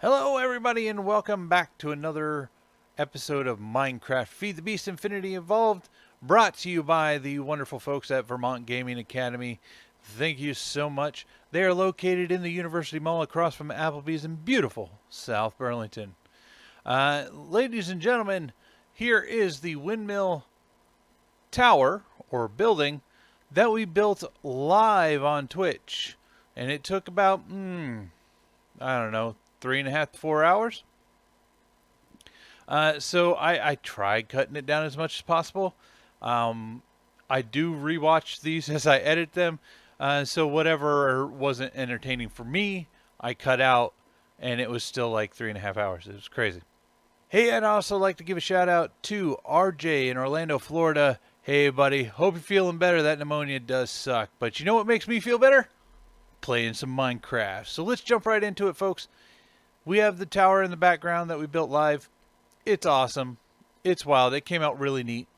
Hello everybody and welcome back to another episode of Minecraft Feed the Beast Infinity Evolved, brought to you by the wonderful folks at Vermont Gaming Academy. Thank you so much. They are located in the University Mall across from Applebee's in beautiful South Burlington. Ladies and gentlemen, here is the Windmill tower or building that we built live on Twitch. And it took about, I don't know, 3.5 to 4 hours. So I tried cutting it down as much as possible. I do rewatch these as I edit them. So whatever wasn't entertaining for me, I cut out, and it was still like 3.5 hours. It was crazy. Hey, I'd also like to give a shout out to RJ in Orlando, Florida. Hey, buddy. Hope you're feeling better. That pneumonia does suck. But you know what makes me feel better? Playing some Minecraft. So let's jump right into it, folks. We have the tower in the background that we built live. It's awesome. It's wild. It came out really neat.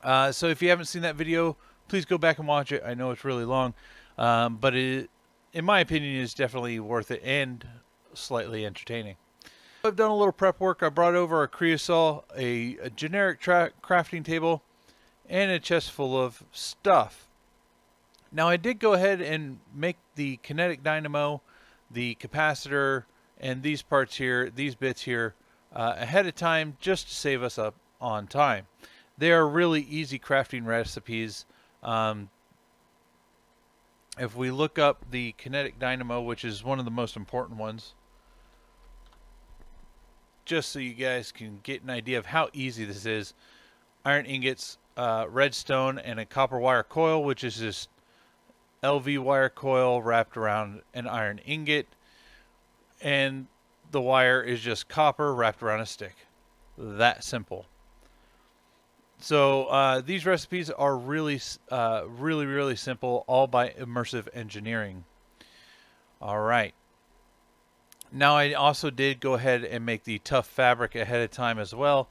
So if you haven't seen that video, please go back and watch it. I know it's really long, but it, in my opinion, is definitely worth it and slightly entertaining. I've done a little prep work. I brought over a creosote, a generic crafting table, and a chest full of stuff. Now I did go ahead and make the kinetic dynamo, the capacitor, and these parts here, these bits here, ahead of time just to save us up on time. They are really easy crafting recipes. If we look up the kinetic dynamo, which is one of the most important ones, just so you guys can get an idea of how easy this is: iron ingots, redstone, and a copper wire coil, which is just LV wire coil wrapped around an iron ingot, and the wire is just copper wrapped around a stick. That simple. So these recipes are really simple, all by immersive engineering. All right. Now I also did go ahead and make the tough fabric ahead of time as well,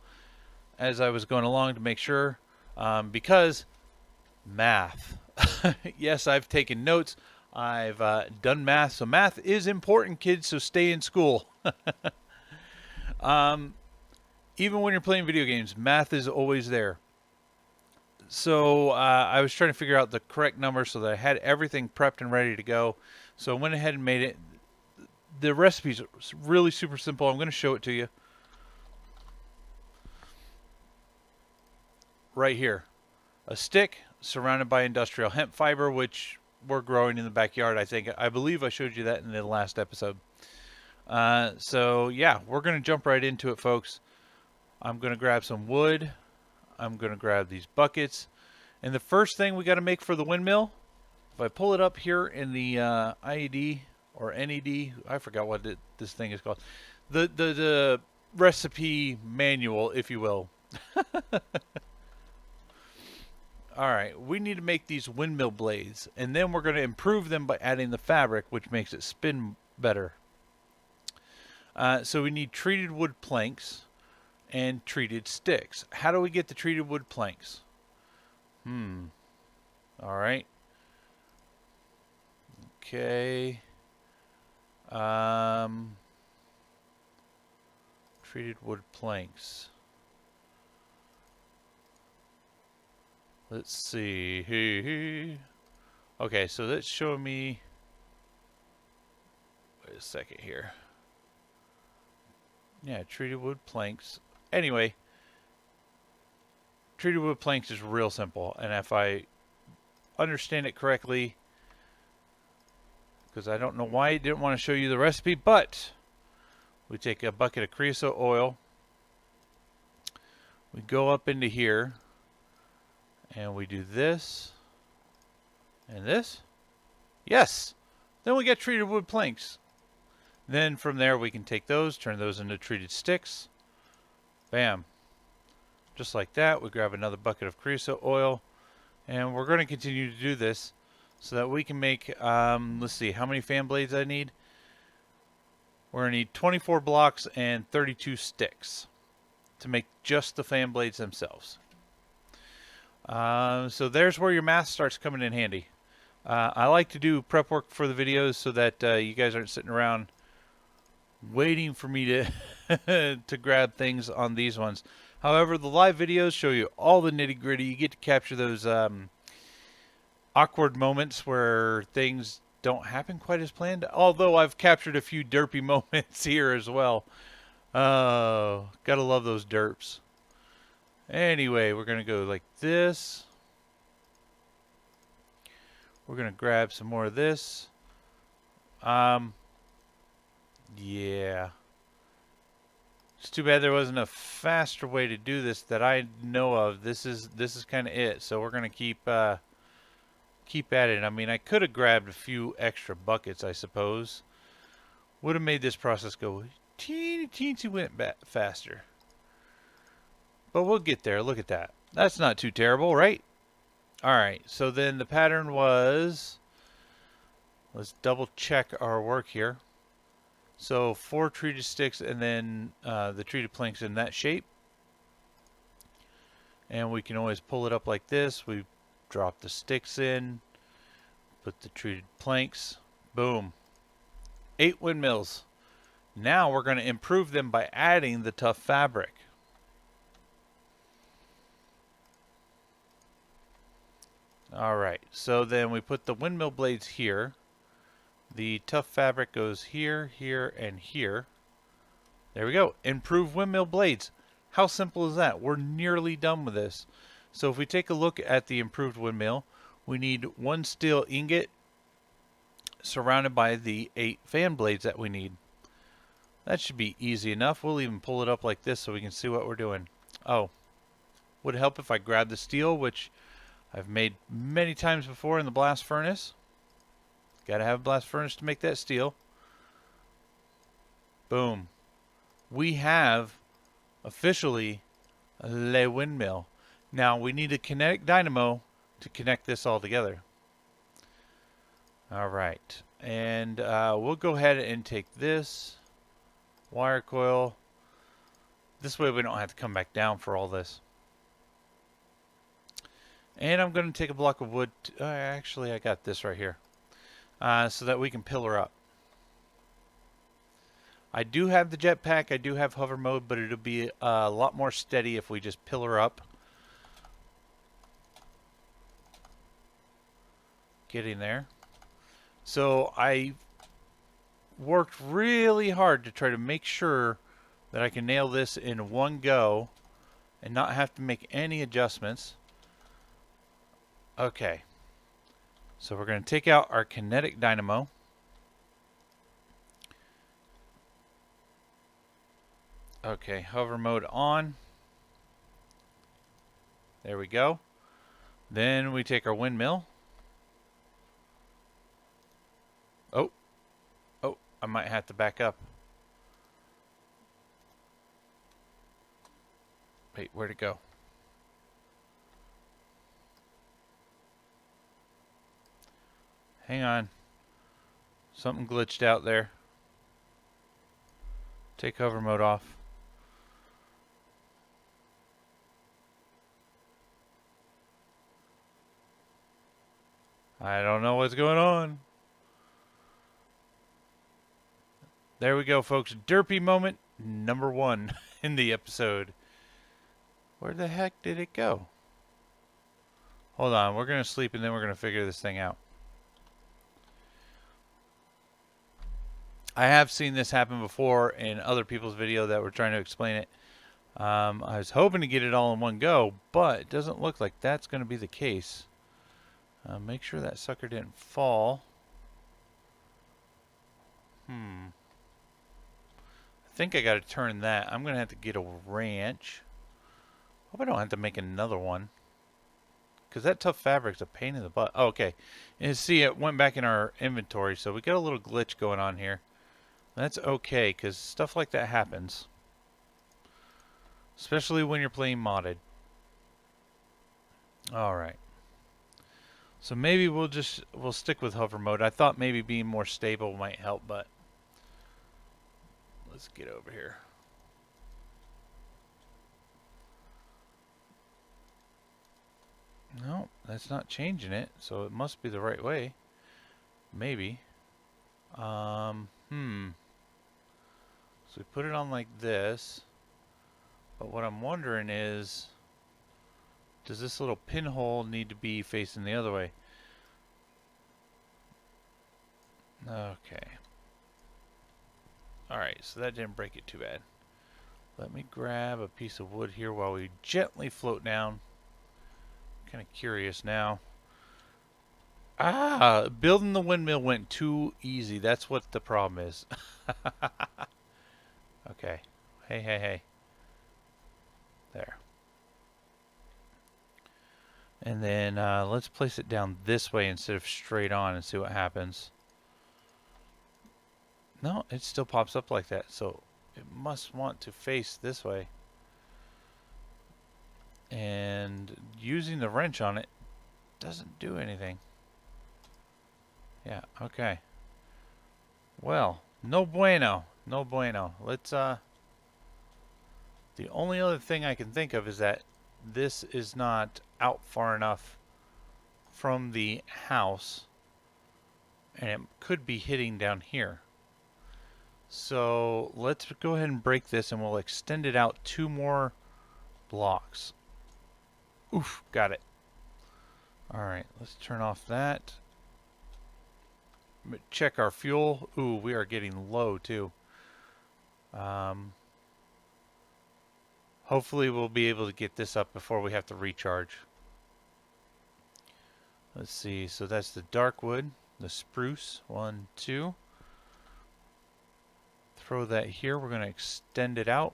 as I was going along, to make sure, because math. Yes, I've taken notes. I've done math, so math is important, kids, so stay in school. Even when you're playing video games, math is always there. So I was trying to figure out the correct number so that I had everything prepped and ready to go. So I went ahead and made it. The recipe's really super simple. I'm going to show it to you. Right here. A stick surrounded by industrial hemp fiber, which we're growing in the backyard. I believe I showed you that in the last episode. So yeah, we're going to jump right into it, folks. I'm going to grab some wood. I'm going to grab these buckets. And the first thing we got to make for the windmill, if I pull it up here in the IED or NED, I forgot what this thing is called. The recipe manual, if you will. Alright, we need to make these windmill blades, and then we're going to improve them by adding the fabric, which makes it spin better. So we need treated wood planks and treated sticks. How do we get the treated wood planks? Alright. Okay. Treated wood planks. Let's see. Okay, so that's showing me. Wait a second here. Yeah, treated wood planks. Anyway, treated wood planks is real simple, and if I understand it correctly, because I don't know why I didn't want to show you the recipe, but we take a bucket of creosote oil. We go up into here. And we do this. And this. Yes! Then we get treated wood planks. Then from there we can take those, turn those into treated sticks. Bam. Just like that. We grab another bucket of creosote oil. And we're going to continue to do this so that we can make, let's see, how many fan blades I need? We're going to need 24 blocks and 32 sticks to make just the fan blades themselves. So there's where your math starts coming in handy. I like to do prep work for the videos so that you guys aren't sitting around waiting for me to to grab things on these ones. However, the live videos show you all the nitty gritty. You get to capture those awkward moments where things don't happen quite as planned. Although I've captured a few derpy moments here as well. Oh, gotta love those derps. Anyway, we're gonna go like this. We're gonna grab some more of this. Yeah. It's too bad there wasn't a faster way to do this that I know of. This is kind of it. So we're gonna keep at it. I mean, I could have grabbed a few extra buckets, I suppose. Would have made this process go teensy went faster. But we'll get there. Look at that. That's not too terrible, right? All right. So then the pattern was. Let's double check our work here. So 4 treated sticks and then the treated planks in that shape. And we can always pull it up like this. We drop the sticks in, put the treated planks, boom. 8 windmills. Now we're going to improve them by adding the tough fabric. Alright, so then we put the windmill blades here. The tough fabric goes here, here, and here. There we go. Improved windmill blades. How simple is that? We're nearly done with this. So if we take a look at the improved windmill, we need 1 steel ingot surrounded by the 8 fan blades that we need. That should be easy enough. We'll even pull it up like this so we can see what we're doing. Oh, would it help if I grab the steel, which I've made many times before in the blast furnace. Gotta have a blast furnace to make that steel. Boom. We have officially a windmill. Now we need a kinetic dynamo to connect this all together. Alright. And we'll go ahead and take this wire coil. This way we don't have to come back down for all this. And I'm going to take a block of wood. Actually, I got this right here. So that we can pillar up. I do have the jetpack. I do have hover mode, but it'll be a lot more steady if we just pillar up. Getting there. So I worked really hard to try to make sure that I can nail this in one go and not have to make any adjustments. Okay. So we're going to take out our kinetic dynamo. Okay, hover mode on. There we go. Then we take our windmill. Oh, I might have to back up. Wait, where'd it go? Hang on. Something glitched out there. Take hover mode off. I don't know what's going on. There we go, folks. Derpy moment number 1 in the episode. Where the heck did it go? Hold on. We're going to sleep and then we're going to figure this thing out. I have seen this happen before in other people's video that were trying to explain it. I was hoping to get it all in one go, but it doesn't look like that's going to be the case. Make sure that sucker didn't fall. I think I got to turn that. I'm going to have to get a wrench. Hope I don't have to make another one. Because that tough fabric's a pain in the butt. Oh, okay. And see, it went back in our inventory, so we got a little glitch going on here. That's okay, because stuff like that happens. Especially when you're playing modded. Alright. So maybe we'll stick with hover mode. I thought maybe being more stable might help, but let's get over here. No, that's not changing it, so it must be the right way. Maybe. So we put it on like this. But what I'm wondering is, does this little pinhole need to be facing the other way? Okay. Alright, so that didn't break it too bad. Let me grab a piece of wood here while we gently float down. Kind of curious now. Ah, building the windmill went too easy. That's what the problem is. Okay. Hey, hey, hey. There. And then let's place it down this way instead of straight on and see what happens. No, it still pops up like that. So it must want to face this way. And using the wrench on it doesn't do anything. Yeah, okay. Well, no bueno. No bueno. Let's, the only other thing I can think of is that this is not out far enough from the house. And it could be hitting down here. So let's go ahead and break this and we'll extend it out 2 more blocks. Oof, got it. Alright, let's turn off that. Check our fuel. Ooh, we are getting low too. Hopefully we'll be able to get this up before we have to recharge. Let's see, so that's the dark wood, the spruce, 1, 2. Throw that here, we're going to extend it out.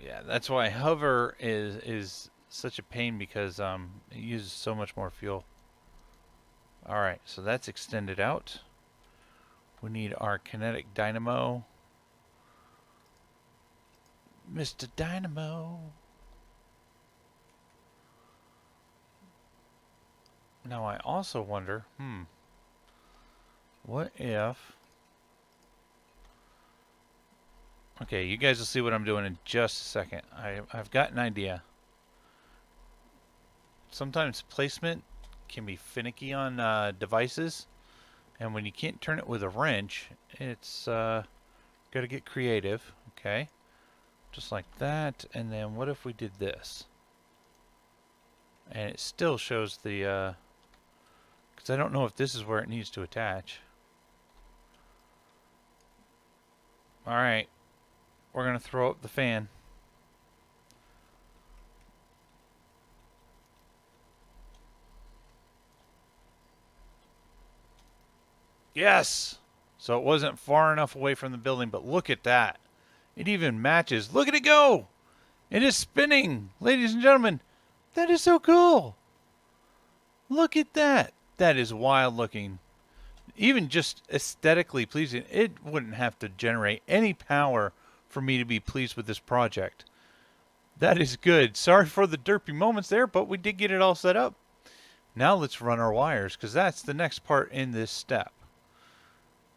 Yeah, that's why hover is such a pain because it uses so much more fuel. Alright, so that's extended out. We need our kinetic dynamo. Mr. Dynamo. Now I also wonder, what if... Okay, you guys will see what I'm doing in just a second. I've got an idea. Sometimes placement can be finicky on devices, and when you can't turn it with a wrench, it's got to get creative. Okay, just like that. And then what if we did this? And it still shows the... because I don't know if this is where it needs to attach. Alright. We're going to throw up the fan. Yes! So it wasn't far enough away from the building, but look at that. It even matches. Look at it go! It is spinning! Ladies and gentlemen, that is so cool! Look at that! That is wild looking. Even just aesthetically pleasing. It wouldn't have to generate any power for me to be pleased with this project. That is good. Sorry for the derpy moments there, but we did get it all set up. Now let's run our wires, because that's the next part in this step.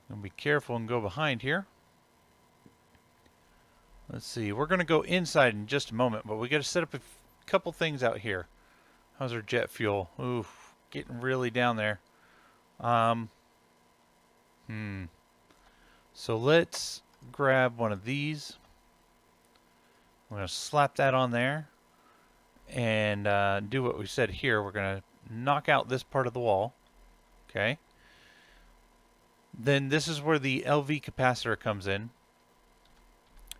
And be careful and go behind here. Let's see. We're going to go inside in just a moment, but we got to set up a couple things out here. How's our jet fuel? Oof, getting really down there. So let's grab one of these. I'm going to slap that on there and do what we said here. We're going to knock out this part of the wall. Okay. Then this is where the LV capacitor comes in.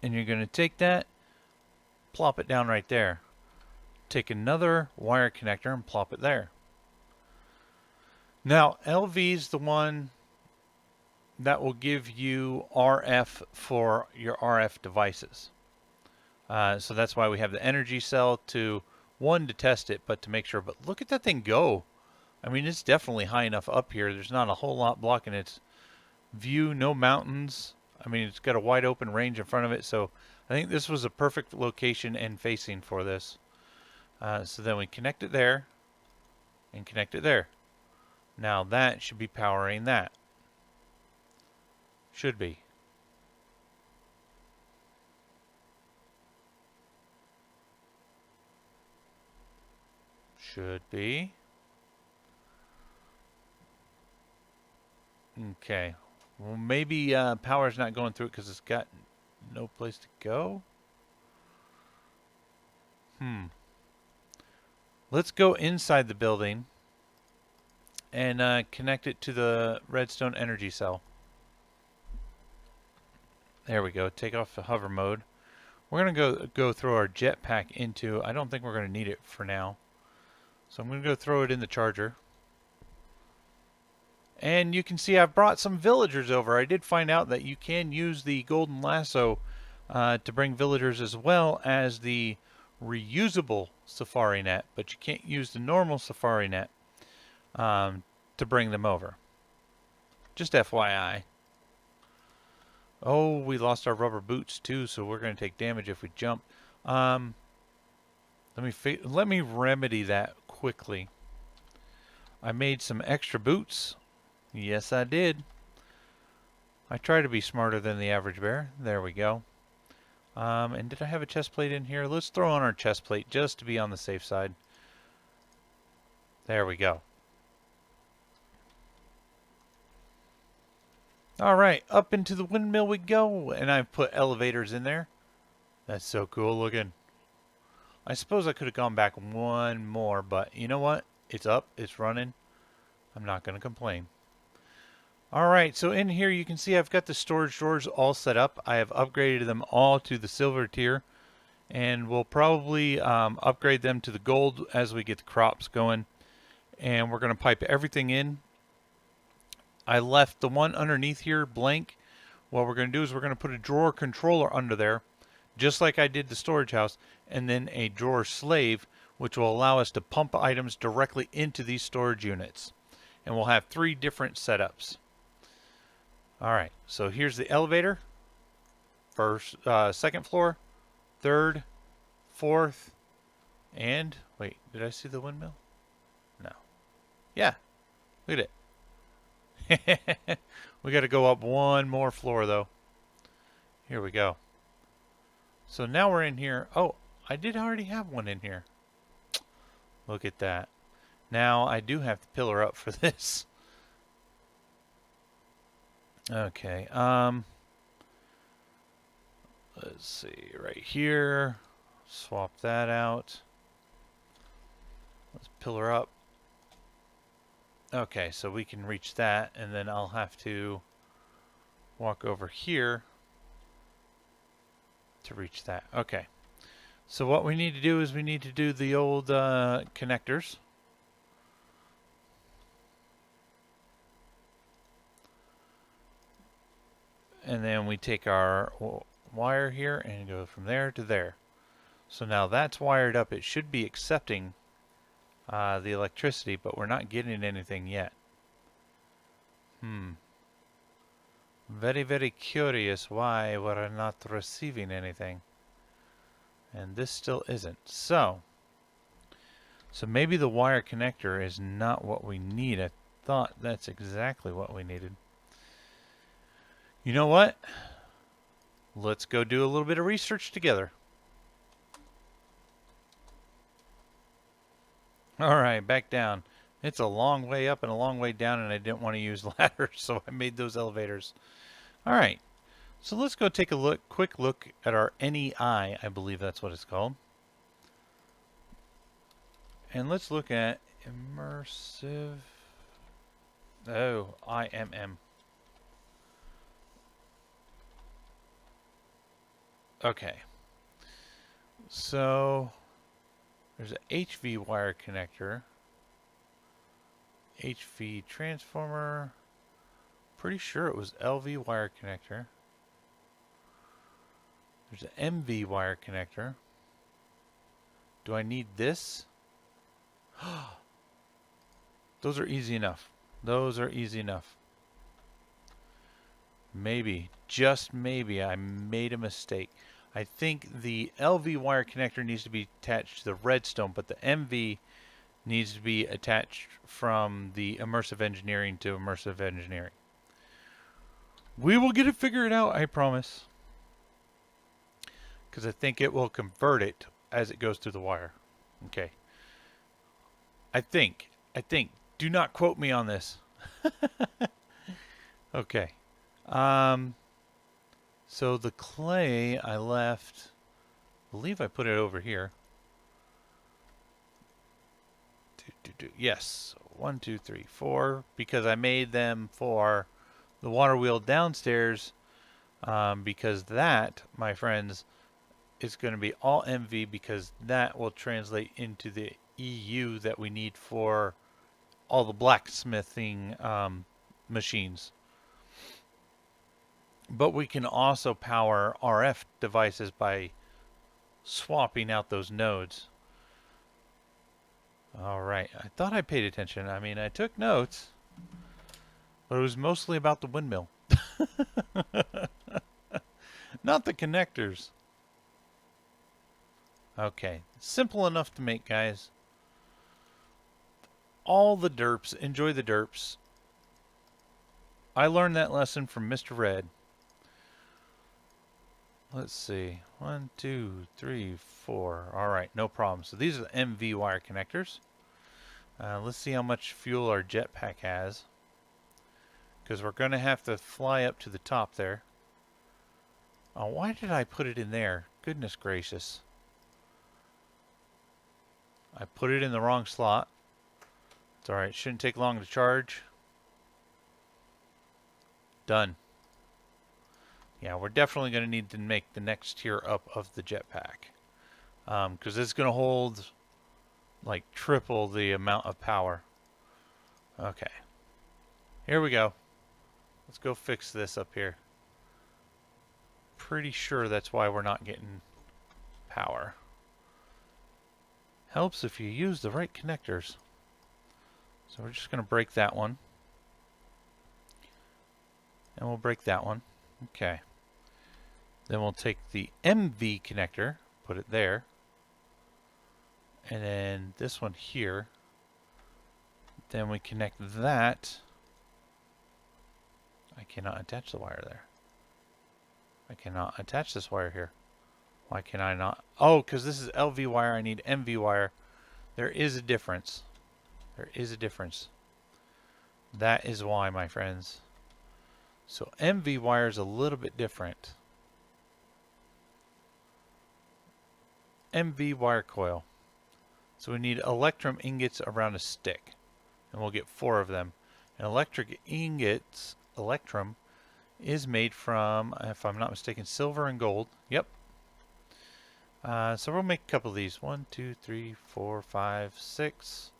And you're going to take that, plop it down right there. Take another wire connector and plop it there. Now, LV is the one that will give you RF for your RF devices. So that's why we have the energy cell to, one, to test it, but to make sure. But look at that thing go. I mean, it's definitely high enough up here. There's not a whole lot blocking its view, no mountains. I mean, it's got a wide open range in front of it. So I think this was a perfect location and facing for this. So then we connect it there and connect it there. Now that should be powering that. Should be. Should be. Okay. Well, maybe power's not going through it because it's got no place to go. Let's go inside the building and connect it to the redstone energy cell. There we go. Take off the hover mode. We're going to go throw our jetpack into... I don't think we're going to need it for now. So I'm going to go throw it in the charger. And you can see I've brought some villagers over. I did find out that you can use the golden lasso to bring villagers as well as the reusable safari net, but you can't use the normal safari net to bring them over. Just FYI. Oh, we lost our rubber boots too, so we're going to take damage if we jump. Let me remedy that quickly. I made some extra boots. Yes, I did. I try to be smarter than the average bear. There we go. And did I have a chest plate in here? Let's throw on our chest plate just to be on the safe side. There we go. Alright, up into the windmill we go. And I've put elevators in there. That's so cool looking. I suppose I could have gone back one more, but you know what? It's up, it's running. I'm not going to complain. Alright, so in here you can see I've got the storage drawers all set up. I have upgraded them all to the silver tier. And we'll probably upgrade them to the gold as we get the crops going. And we're going to pipe everything in. I left the one underneath here blank. What we're going to do is we're going to put a drawer controller under there, just like I did the storage house, and then a drawer slave, which will allow us to pump items directly into these storage units. And we'll have 3 different setups. Alright, so here's the elevator. First, second floor, third, fourth, and... Wait, did I see the windmill? No. Yeah, look at it. We got to go up one more floor, though. Here we go. So now we're in here. Oh, I did already have one in here. Look at that. Now I do have to pillar up for this. Okay, let's see, right here, swap that out. Let's pillar up. Okay, so we can reach that, and then I'll have to walk over here to reach that. Okay, so what we need to do is we need to do the old connectors. And then we take our wire here and go from there to there. So now that's wired up. It should be accepting the electricity, but we're not getting anything yet. Very, very curious why we're not receiving anything. And this still isn't. So maybe the wire connector is not what we need. I thought that's exactly what we needed. You know what? Let's go do a little bit of research together. Alright, back down. It's a long way up and a long way down, and I didn't want to use ladders, so I made those elevators. Alright, so let's go take a quick look at our NEI, I believe that's what it's called. And let's look at immersive... Oh, IMM. Okay, so there's an HV wire connector, HV transformer, pretty sure it was LV wire connector. There's an MV wire connector. Do I need this? Those are easy enough. Those are easy enough. Maybe, just maybe, I made a mistake. I think the LV wire connector needs to be attached to the redstone, but the MV needs to be attached from the immersive engineering to immersive engineering. We will get it figured out, I promise. Because I think it will convert it as it goes through the wire. Okay. I think. Do not quote me on this. Okay. Um, so the clay I left, I believe I put it over here. Yes, 1, 2, 3, 4, because I made them for the water wheel downstairs, because that, my friends, is going to be all MV, because that will translate into the EU that we need for all the blacksmithing machines. But we can also power RF devices by swapping out those nodes. All right, I thought I paid attention. I mean, I took notes, but it was mostly about the windmill. Not the connectors. Okay, simple enough to make, guys. All the derps, enjoy the derps. I learned that lesson from Mr. Red. Let's see, 1, 2, 3, 4. All right, no problem. So these are the MV wire connectors. Let's see how much fuel our jetpack has, because we're going to have to fly up to the top there. Oh, why did I put it in there? Goodness gracious. I put it in the wrong slot. It's alright, shouldn't take long to charge. Done. Yeah, we're definitely going to need to make the next tier up of the jetpack, because it's going to hold like triple the amount of power. Okay, here we go. Let's go fix this up here. Pretty sure that's why we're not getting power. Helps if you use the right connectors. So we're just going to break that one. And we'll break that one. Okay. Then we'll take the MV connector, put it there. And then this one here. Then we connect that. I cannot attach the wire there. I cannot attach this wire here. Why can I not? Oh, because this is LV wire. I need MV wire. There is a difference. There is a difference. That is why, my friends. So MV wire is a little bit different. MV wire coil. So we need electrum ingots around a stick. And we'll get 4 of them. And electric ingots, electrum, is made from, if I'm not mistaken, silver and gold. Yep. So we'll make a couple of these. 1, 2, 3, 4, 5, 6.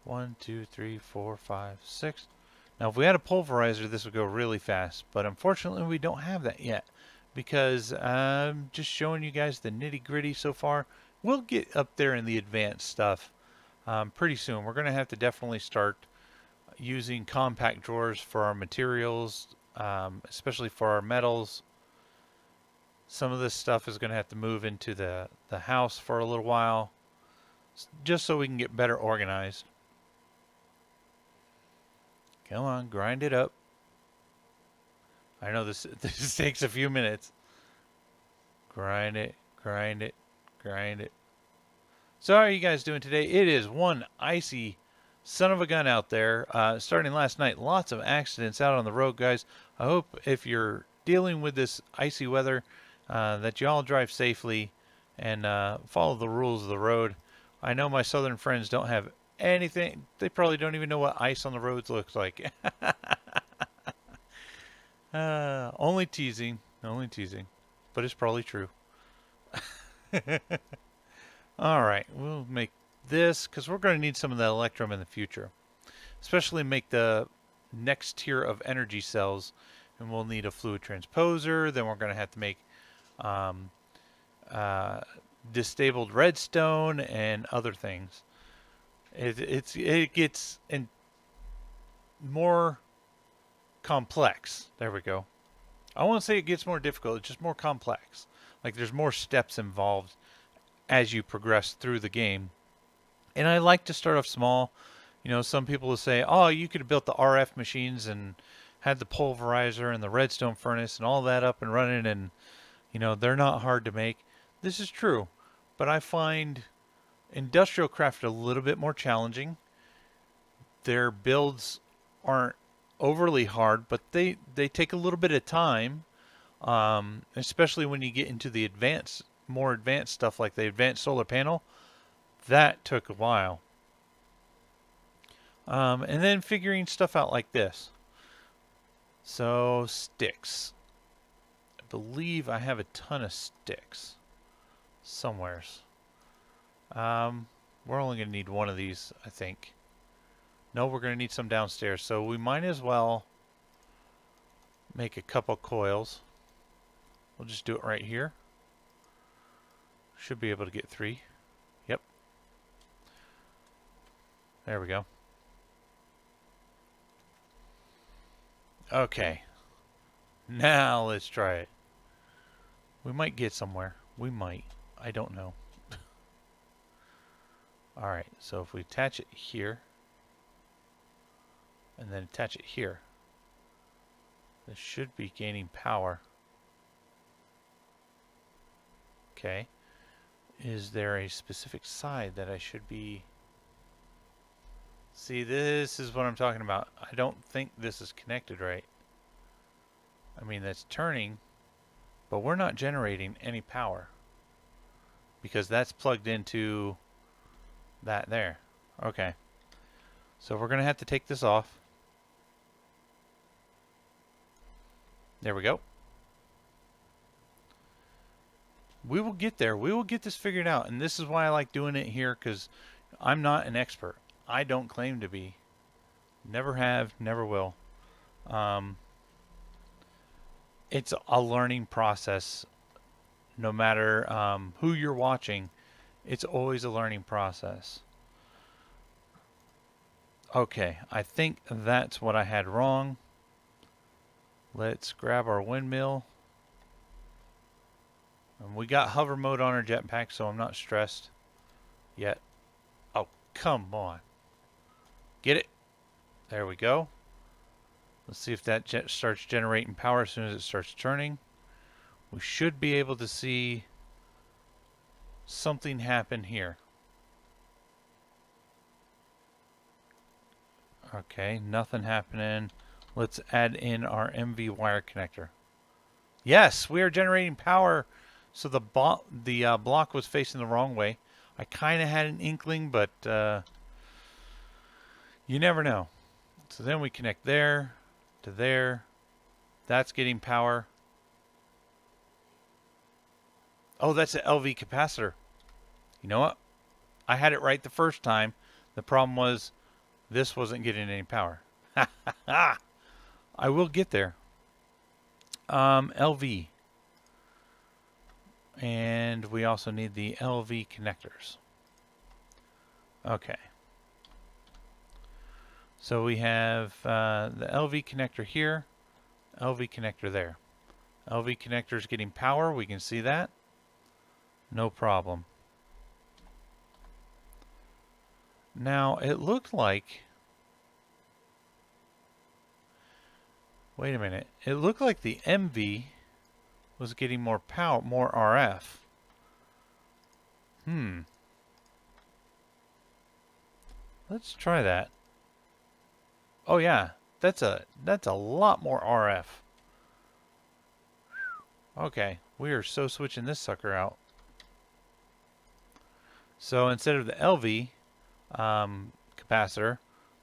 1, 2, 3, 4, 5, 6. Now, if we had a pulverizer, this would go really fast. But unfortunately, we don't have that yet, because I'm just showing you guys the nitty-gritty so far. We'll get up there in the advanced stuff pretty soon. We're going to have to definitely start using compact drawers for our materials, especially for our metals. Some of this stuff is going to have to move into the house for a little while, just so we can get better organized. Come on, grind it up. I know this takes a few minutes. Grind it, grind it, grind it. So how are you guys doing today? It is one icy son of a gun out there. Starting last night, lots of accidents out on the road, guys. I hope if you're dealing with this icy weather, that you all drive safely and follow the rules of the road. I know my southern friends don't have anything. They probably don't even know what ice on the roads looks like. Only teasing, but it's probably true. All right, we'll make this because we're going to need some of that electrum in the future, especially make the next tier of energy cells, and we'll need a fluid transposer. Then we're going to have to make disabled redstone and other things. It gets more complex. There we go. I won't say it gets more difficult. It's just more complex. Like there's more steps involved as you progress through the game. And I like to start off small. You know, some people will say, oh, you could have built the RF machines and had the pulverizer and the redstone furnace and all that up and running, and you know, they're not hard to make. This is true, but I find Industrial craft are a little bit more challenging. Their builds aren't overly hard, but they take a little bit of time, especially when you get into the more advanced stuff like the advanced solar panel. That took a while. And then figuring stuff out like this. So, sticks. I believe I have a ton of sticks somewheres. We're only going to need one of these, I think. No, we're going to need some downstairs. So we might as well make a couple coils. We'll just do it right here. Should be able to get 3. Yep. There we go. Okay. Now let's try it. We might get somewhere. We might. I don't know. Alright, so if we attach it here, and then attach it here, this should be gaining power. Okay. Is there a specific side that I should be... See, this is what I'm talking about. I don't think this is connected right. I mean, that's turning, but we're not generating any power because that's plugged into that there. Okay. So we're going to have to take this off. There we go. We will get there. We will get this figured out. And this is why I like doing it here, because I'm not an expert. I don't claim to be. Never have, never will. It's a learning process. No matter who you're watching, it's always a learning process. Okay, I think that's what I had wrong. Let's grab our windmill. And we got hover mode on our jetpack, so I'm not stressed yet. Oh, come on. Get it. There we go. Let's see if that jet starts generating power as soon as it starts turning. We should be able to see something happen here. Okay, nothing happening. Let's add in our MV wire connector. Yes, we are generating power. So the block was facing the wrong way. I kind of had an inkling, but you never know. So then we connect there to there. That's getting power. Oh, that's an LV capacitor. You know what? I had it right the first time. The problem was this wasn't getting any power. I will get there. LV. And we also need the LV connectors. Okay. So we have the LV connector here, LV connector there. LV connector is getting power. We can see that. No problem. Now it looked like... Wait a minute. It looked like the MV was getting more power, more RF. Let's try that. Oh yeah, that's a lot more RF. Okay, we are so switching this sucker out. So instead of the LV capacitor,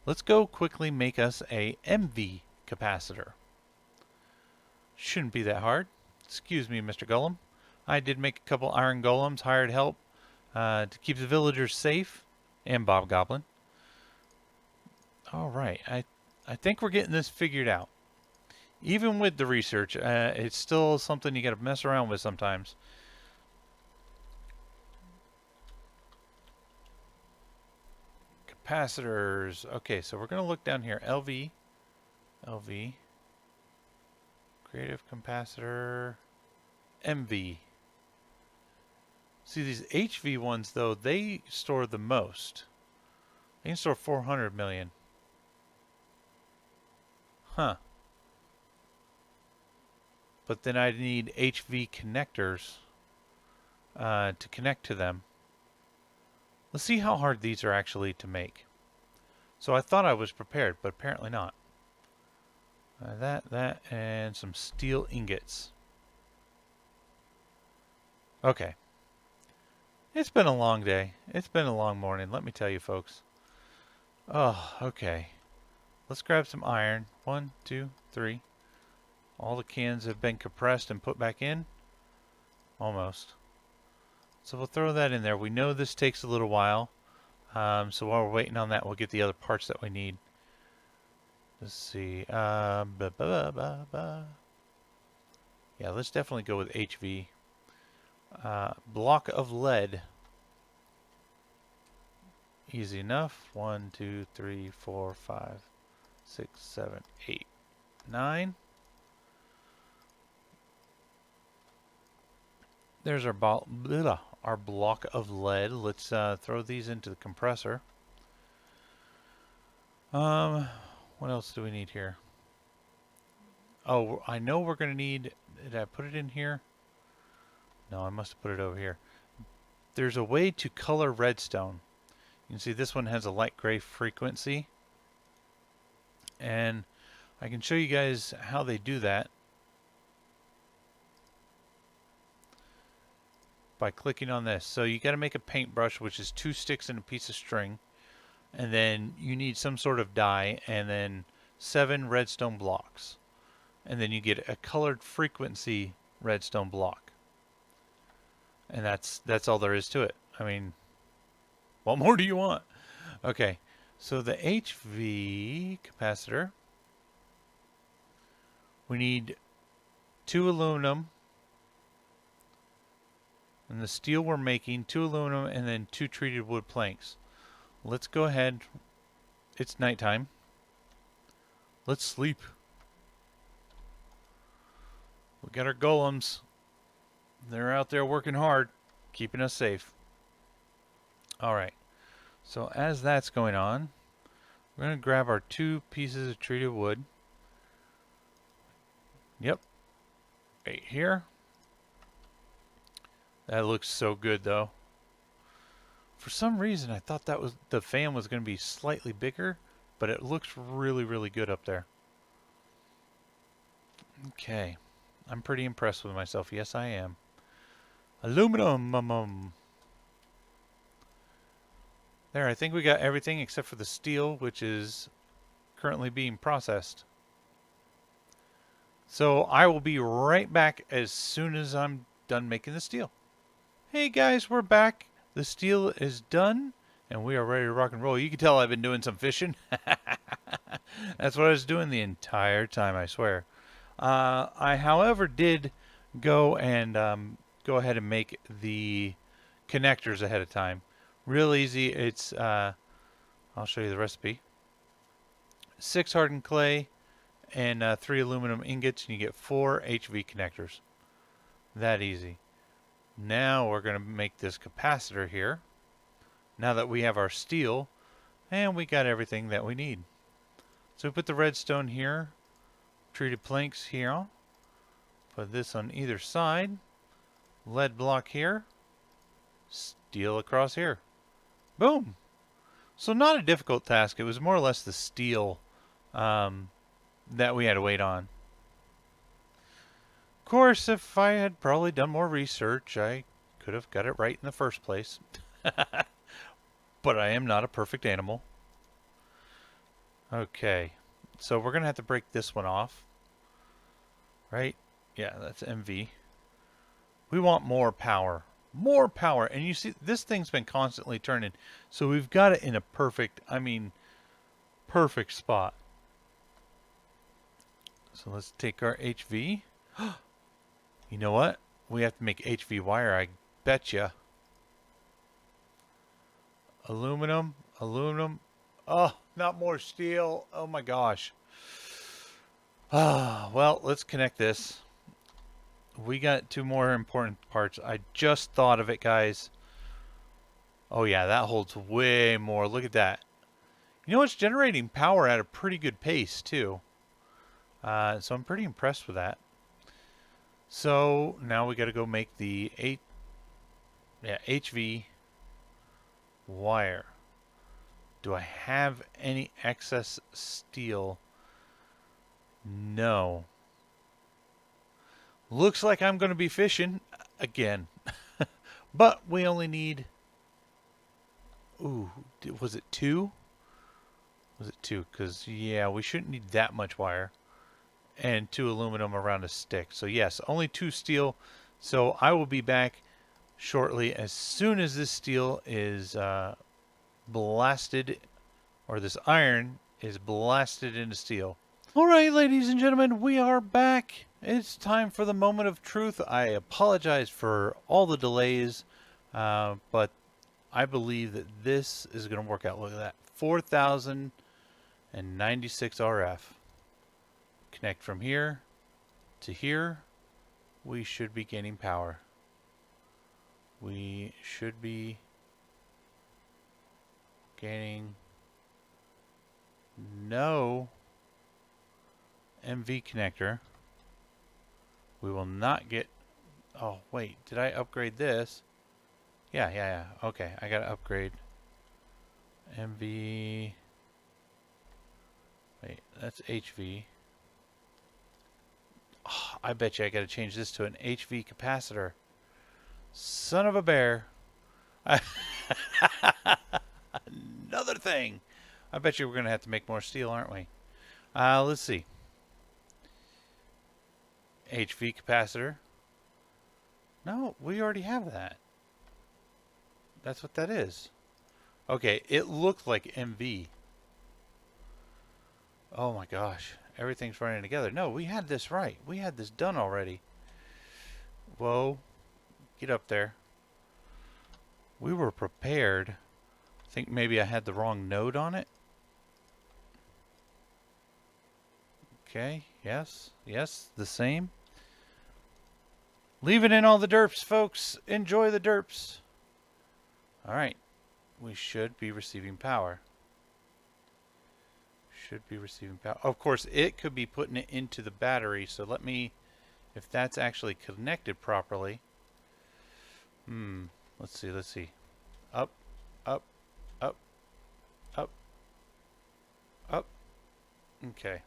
let's go quickly make us a MV capacitor. Shouldn't be that hard. Excuse me, Mr. Golem. I did make a couple iron golems, hired help to keep the villagers safe, and Bob Goblin. All right, I think we're getting this figured out. Even with the research, it's still something you got to mess around with sometimes. Capacitors. Okay, so we're going to look down here. LV. Creative capacitor. MV. See, these HV ones, though, they store the most. They can store 400 million. Huh. But then I need HV connectors to connect to them. Let's see how hard these are actually to make. So I thought I was prepared, but apparently not. That, and some steel ingots. Okay. It's been a long day. It's been a long morning, let me tell you folks. Oh, okay. Let's grab some iron. 1, 2, 3. All the cans have been compressed and put back in. Almost. So we'll throw that in there. We know this takes a little while. So while we're waiting on that, we'll get the other parts that we need. Let's see. Yeah, let's definitely go with HV. Block of lead. Easy enough. 1, 2, 3, 4, 5, 6, 7, 8, 9. There's our block of lead. Let's throw these into the compressor. What else do we need here? Oh, I know we're going to need... Did I put it in here? No, I must have put it over here. There's a way to color redstone. You can see this one has a light gray frequency. And I can show you guys how they do that by clicking on this. So you got to make a paintbrush, which is 2 sticks and a piece of string. And then you need some sort of dye, and then 7 redstone blocks. And then you get a colored frequency redstone block. And that's all there is to it. I mean, what more do you want? Okay, so the HV capacitor, we need 2 aluminum, and the steel we're making, 2 aluminum, and then 2 treated wood planks. Let's go ahead. It's nighttime. Let's sleep. We got our golems. They're out there working hard, keeping us safe. Alright, so as that's going on, we're going to grab our 2 pieces of treated wood. Yep, right here. That looks so good though. For some reason I thought that was the fan was going to be slightly bigger, but it looks really, really good up there. Okay, I'm pretty impressed with myself. Yes, I am. Aluminum. There, I think we got everything except for the steel, which is currently being processed. So I will be right back as soon as I'm done making the steel. Hey guys, we're back. The steel is done, and we are ready to rock and roll. You can tell I've been doing some fishing. That's what I was doing the entire time, I swear. I, however, did go and go ahead and make the connectors ahead of time. Real easy. It's I'll show you the recipe. 6 hardened clay and 3 aluminum ingots, and you get 4 HV connectors. That easy. Now we're going to make this capacitor here. Now that we have our steel, and we got everything that we need. So we put the redstone here, treated planks here, put this on either side, lead block here, steel across here. Boom! So not a difficult task. It was more or less the steel that we had to wait on. Of course, if I had probably done more research, I could have got it right in the first place. But I am not a perfect animal. Okay, so we're going to have to break this one off. Right? Yeah, that's MV. We want more power. More power. And you see, this thing's been constantly turning. So we've got it in a perfect, I mean, perfect spot. So let's take our HV. You know what? We have to make HV wire, I betcha. Aluminum, aluminum. Oh, not more steel. Oh my gosh. Well, let's connect this. We got 2 more important parts. I just thought of it, guys. Oh yeah, that holds way more. Look at that. You know, it's generating power at a pretty good pace too. So I'm pretty impressed with that. So now we got to go make the HV wire. Do I have any excess steel? No. Looks like I'm going to be fishing again. But we only need... Ooh, was it 2? Was it 2? Because, yeah, we shouldn't need that much wire. And 2 aluminum around a stick. So, yes, only 2 steel. So, I will be back shortly as soon as this steel is blasted, or this iron is blasted into steel. All right, ladies and gentlemen, we are back. It's time for the moment of truth. I apologize for all the delays, but I believe that this is going to work out. Look at that, 4,096 RF. Connect from here to here. We should be gaining power. We should be gaining no MV connector. We will not get... Oh, wait. Did I upgrade this? Yeah. Okay, I gotta upgrade. MV... Wait, that's HV. Oh, I bet you I gotta change this to an HV capacitor. Son of a bear. Another thing. I bet you we're gonna have to make more steel, aren't we? Let's see. HV capacitor. No, we already have that. That's what that is. Okay, it looked like MV. Oh my gosh, everything's running together. No, we had this right. We had this done already. Whoa, get up there. We were prepared. I think maybe I had the wrong node on it. Okay, yes, the same. Leaving in all the derps, folks. Enjoy the derps. All right, we should be receiving power. Should be receiving power. Of course, it could be putting it into the battery. So let me, if that's actually connected properly. Let's see. Up. Okay.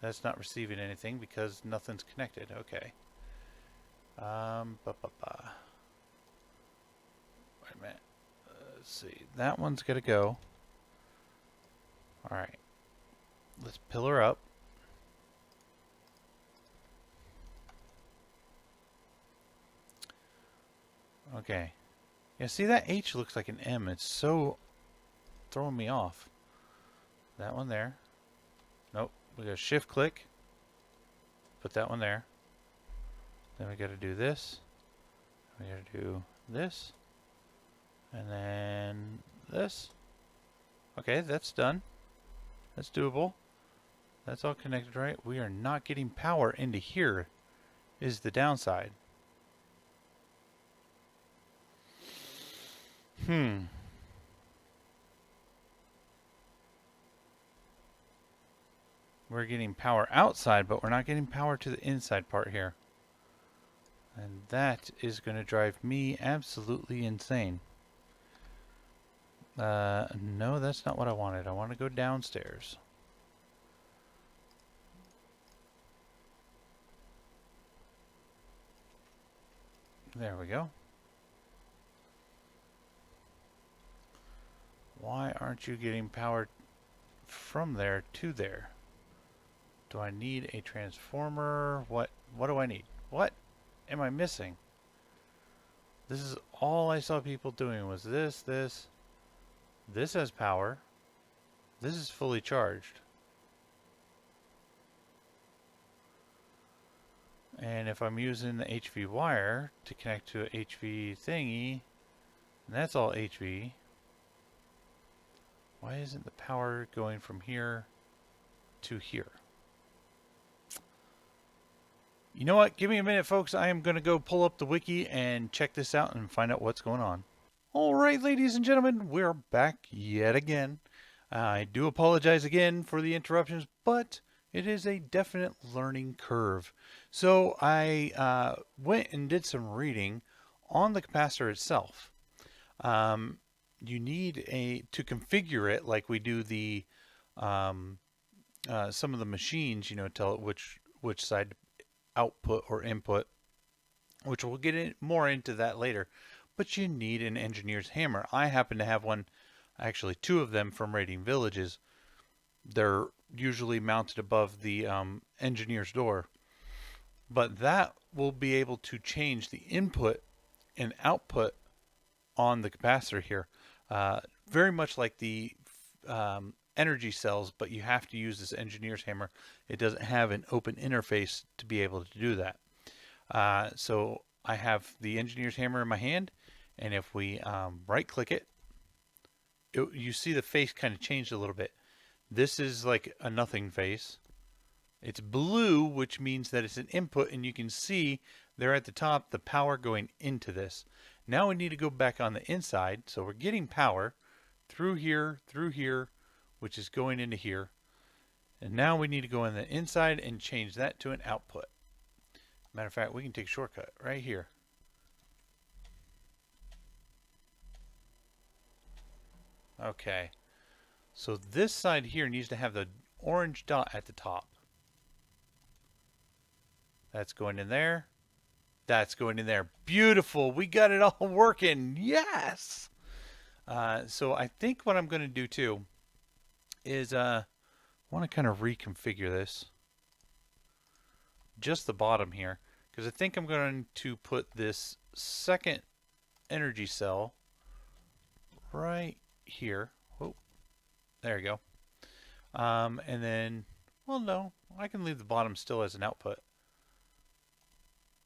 That's not receiving anything because nothing's connected. Okay. Wait a minute. Let's see. That one's got to go. All right. Let's pillar up. Okay. Yeah, see, that H looks like an M. It's so throwing me off. That one there. Nope. We got to shift click. Put that one there. Then we got to do this. We got to do this. And then this. Okay, that's done. That's doable. That's all connected, right? We are not getting power into here is the downside. We're getting power outside, but we're not getting power to the inside part here. And that is going to drive me absolutely insane. No, that's not what I wanted. I want to go downstairs. There we go. Why aren't you getting power from there to there? Do I need a transformer? What do I need? What am I missing? This is all I saw people doing was this. This has power. This is fully charged. And if I'm using the HV wire to connect to a HV thingy, and that's all HV, why isn't the power going from here to here? You know what? Give me a minute, folks. I am going to go pull up the wiki and check this out and find out what's going on. All right, ladies and gentlemen, we're back yet again. I do apologize again for the interruptions, but it is a definite learning curve. So I went and did some reading on the capacitor itself. You need to configure it like we do the um, some of the machines, tell it which side output or input, which we'll get more into that later. But you need an engineer's hammer. I happen to have one, actually two of them from Raiding Villages. They're usually mounted above the engineer's door. But that will be able to change the input and output on the capacitor here. Very much like the energy cells, but you have to use this engineer's hammer. It doesn't have an open interface to be able to do that. So I have the engineer's hammer in my hand, and if we right click it, you see the face kind of changed a little bit. This is like a nothing face. It's blue, which means that it's an input, and you can see there at the top the power going into this. Now we need to go back on the inside, so we're getting power through here, which is going into here. And now we need to go on the inside and change that to an output. Matter of fact, we can take a shortcut right here. Okay, so this side here needs to have the orange dot at the top. That's going in there. That's going in there. Beautiful. We got it all working. Yes. So I think what I'm going to do too is want to kind of reconfigure this. Just the bottom here, because I think I'm going to put this second energy cell right here. Oh, there you go. And then, well, no, I can leave the bottom still as an output.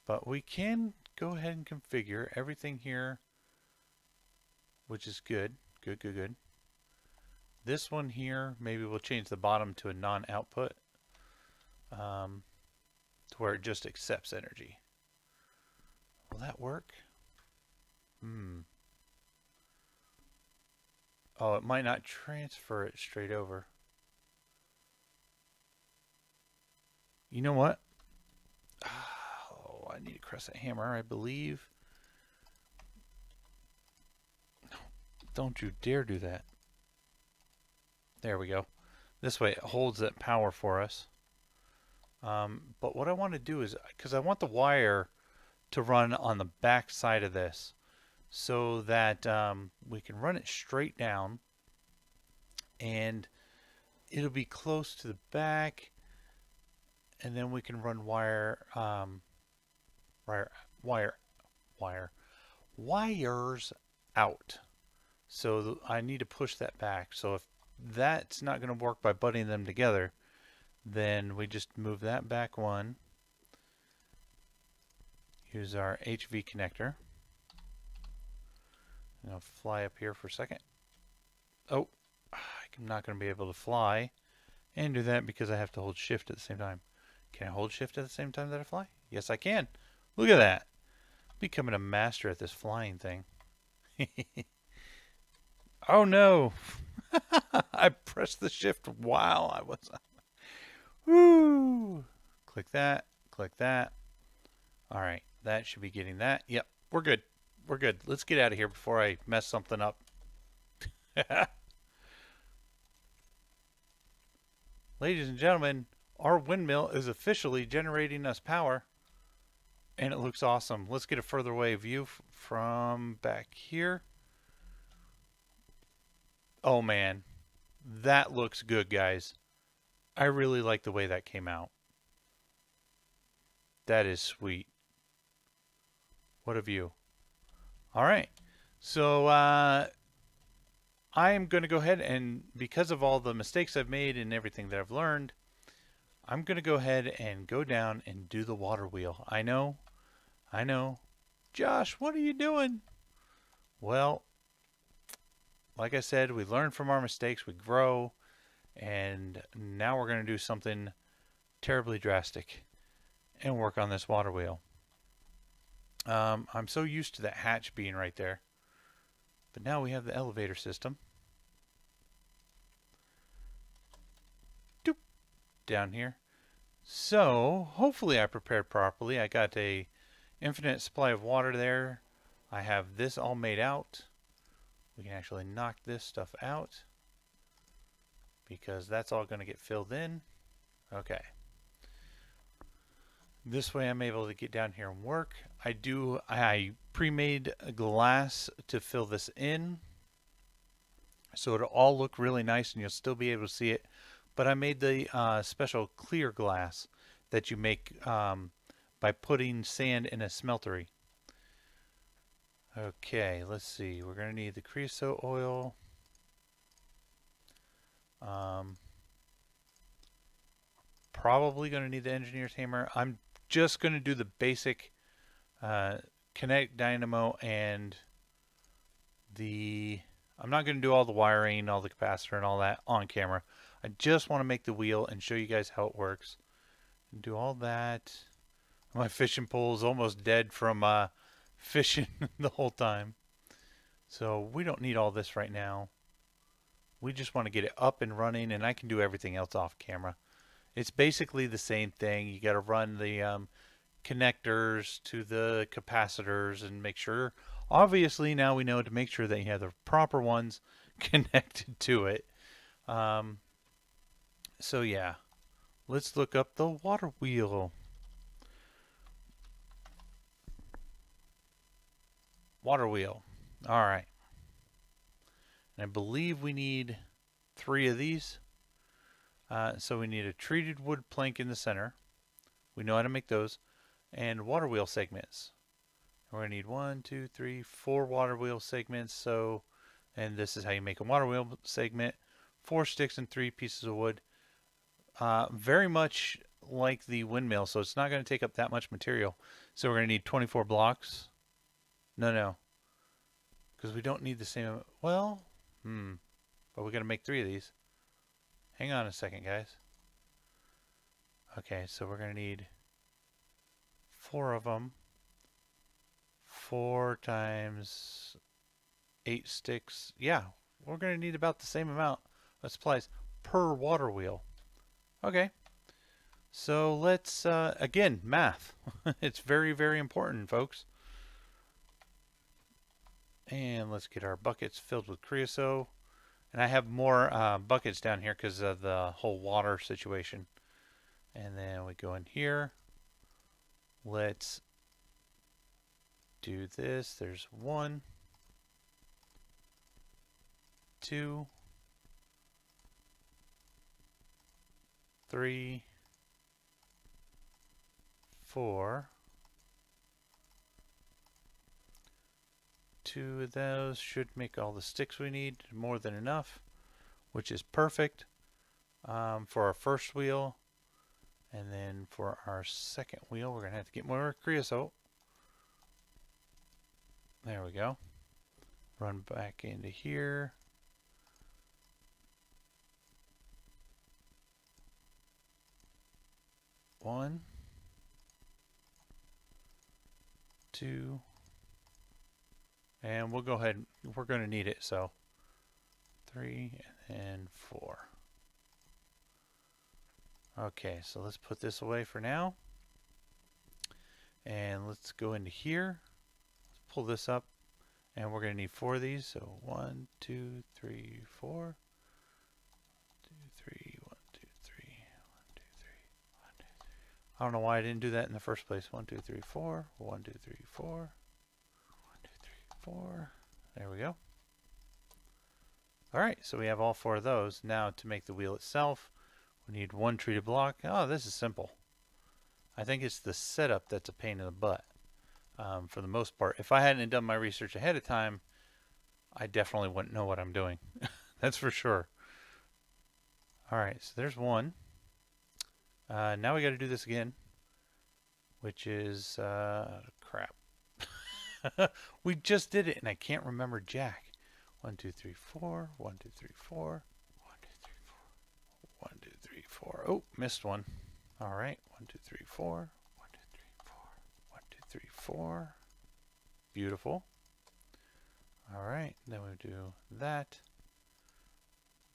But we can go ahead and configure everything here, which is good. Good. This one here, maybe we'll change the bottom to a non-output, to where it just accepts energy. Will that work? Oh, it might not transfer it straight over. You know what? I need a crescent hammer, I believe. No, don't you dare do that. There we go. This way it holds that power for us. But what I want to do is, because I want the wire to run on the back side of this, so that we can run it straight down, and it'll be close to the back, and then we can run wires out. So I need to push that back. So if that's not going to work by butting them together, then we just move that back one. Use our HV connector. And I'll fly up here for a second. Oh, I'm not going to be able to fly and do that because I have to hold shift at the same time. Can I hold shift at the same time that I fly? Yes, I can. Look at that. Becoming a master at this flying thing. Oh no. I pressed the shift while I was... Woo! Click that. Click that. All right. That should be getting that. Yep. We're good. We're good. Let's get out of here before I mess something up. Ladies and gentlemen, our windmill is officially generating us power. And it looks awesome. Let's get a further away view from back here. Oh man, that looks good, guys. I really like the way that came out. That is sweet. What a view. All right. So I am going to go ahead and, because of all the mistakes I've made and everything that I've learned, I'm going to go ahead and go down and do the water wheel. I know. Josh, what are you doing? Well, like I said, we learn from our mistakes, we grow, and now we're going to do something terribly drastic and work on this water wheel. I'm so used to that hatch being right there, but now we have the elevator system. Doop, down here. So hopefully I prepared properly. I got a infinite supply of water there. I have this all made out. We can actually knock this stuff out because that's all going to get filled in. Okay. This way I'm able to get down here and work. I pre-made glass to fill this in, so it'll all look really nice and you'll still be able to see it. But I made the special clear glass that you make by putting sand in a smeltery. Okay, let's see. We're going to need the creosote oil. Probably going to need the engineer's hammer. I'm just going to do the basic kinetic dynamo and I'm not going to do all the wiring, all the capacitor and all that on camera. I just want to make the wheel and show you guys how it works. And do all that. My fishing pole is almost dead from fishing the whole time. So we don't need all this right now. We just want to get it up and running, and I can do everything else off camera. It's basically the same thing. You got to run the connectors to the capacitors and make sure. Obviously, now we know to make sure that you have the proper ones connected to it. So yeah, let's look up the water wheel. Water wheel. All right. And I believe we need 3 of these. So we need a treated wood plank in the center. We know how to make those. And water wheel segments. We're going to need 1, 2, 3, 4 water wheel segments. So, and this is how you make a water wheel segment. 4 sticks and 3 pieces of wood. Very much like the windmill, so it's not going to take up that much material. So we're going to need 24 blocks. No. Because we don't need the same. Well, but we're going to make 3 of these. Hang on a second, guys. Okay, so we're going to need 4 of them. 4 times 8 sticks. Yeah, we're going to need about the same amount of supplies per water wheel. Okay. So let's, again, math. It's very, very important, folks. And let's get our buckets filled with creosote. And I have more buckets down here because of the whole water situation. And then we go in here. Let's do this. There's 1, 2, 3, 4. 2 of those should make all the sticks we need, more than enough, which is perfect for our first wheel. And then for our second wheel, we're going to have to get more creosote. There we go. Run back into here. One, 2, and we'll go ahead. We're going to need it, so 3 and 4. Okay, so let's put this away for now. And let's go into here. Let's pull this up. And we're going to need 4 of these. So 1, 2, 3, 4. 1, 2, 3, 1, 2, 3, 1, 2, 3, 1, 2, 3. I don't know why I didn't do that in the first place. 1, 2, 3, 4. 1, 2, 3, 4. 1, 2, 3, 4. There we go. Alright, so we have all 4 of those. Now to make the wheel itself, we need 1 treated block. Oh, this is simple. I think it's the setup that's a pain in the butt for the most part. If I hadn't done my research ahead of time, I definitely wouldn't know what I'm doing. That's for sure. Alright, so there's 1. Now we got to do this again, which is crap. We just did it and I can't remember jack. 1, 2, 3, 4. 1, 2, 3, 4. 1, 2, 3, 4. 1, 2, 3, 4. Oh, missed one. All right. 1, 2, 3, 4. 1, 2, 3, 4. 1, 2, 3, 4. Beautiful. All right. Then we do that.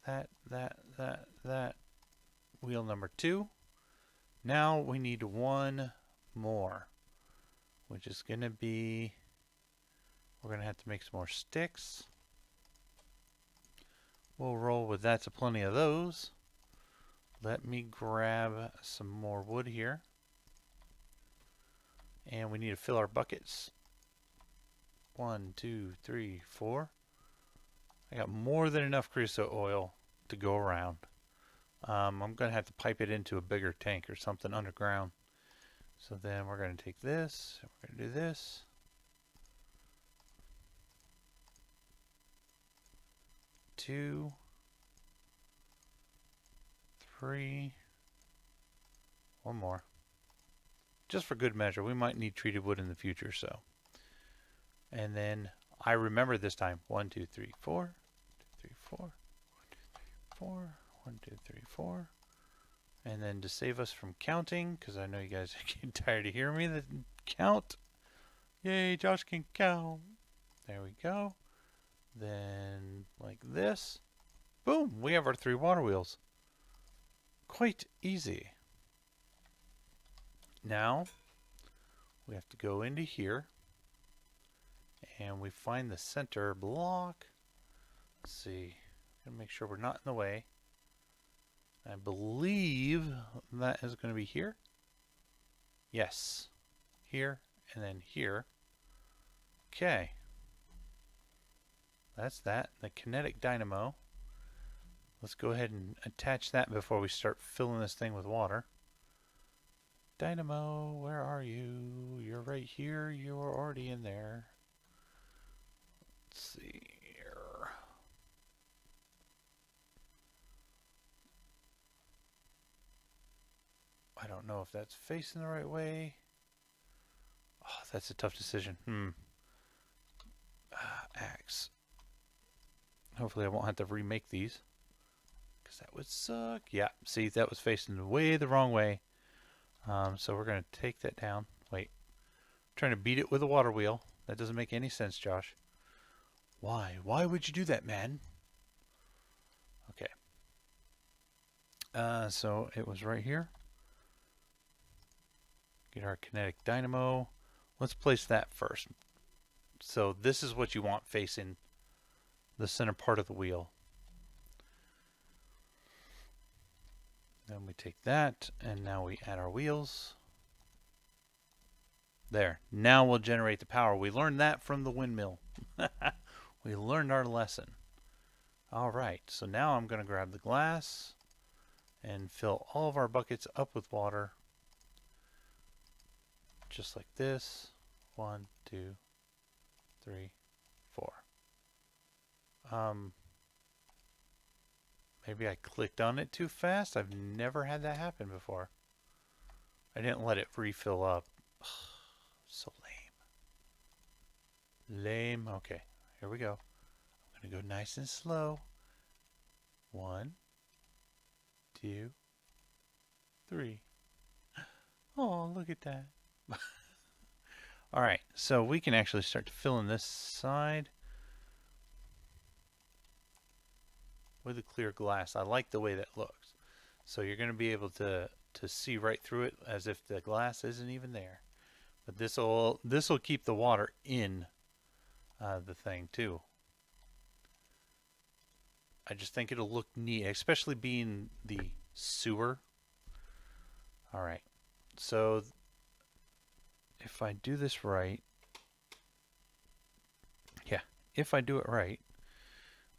That. Wheel number 2. Now we need 1 more, which is going to be, we're going to have to make some more sticks. We'll roll with that's a plenty of those. Let me grab some more wood here. And we need to fill our buckets. 1, 2, 3, 4. I got more than enough creosote oil to go around. I'm going to have to pipe it into a bigger tank or something underground. So then we're going to take this, and we're going to do this. 2, 3, one more. Just for good measure. We might need treated wood in the future, so. And then I remember this time. 1, 2, 3, 4. 1, 2, 3, 4. 1, 2, 3, 4. 1, 2, 3, 4. And then to save us from counting, because I know you guys are getting tired of hearing me count. Yay, Josh can count. There we go. Then like this. Boom, we have our 3 water wheels. Quite easy. Now we have to go into here and we find the center block. Let's see. Gotta make sure we're not in the way. I believe that is going to be here. Yes. Here and then here. Okay. That's that. The kinetic dynamo. Let's go ahead and attach that before we start filling this thing with water. Dynamo, where are you? You're right here. You are already in there. Let's see here. I don't know if that's facing the right way. Oh, that's a tough decision. Axe. Hopefully I won't have to remake these, because that would suck. Yeah, see, that was facing way the wrong way. So we're going to take that down. Wait. I'm trying to beat it with a water wheel. That doesn't make any sense, Josh. Why? Why would you do that, man? Okay. So it was right here. Get our kinetic dynamo. Let's place that first. So this is what you want facing the center part of the wheel. Then we take that, and now we add our wheels. There. Now we'll generate the power. We learned that from the windmill. We learned our lesson. All right. So now I'm going to grab the glass and fill all of our buckets up with water. Just like this. 1, 2, 3, 4. Maybe I clicked on it too fast. I've never had that happen before. I didn't let it refill up. So lame. Lame. Okay, here we go. I'm going to go nice and slow. 1, 2, 3. Oh, look at that. All right, so we can actually start to fill in this side with a clear glass. I like the way that looks. So you're going to be able to see right through it as if the glass isn't even there. But this will keep the water in the thing too. I just think it'll look neat, especially being the sewer. All right, so if I do this right, yeah, if I do it right,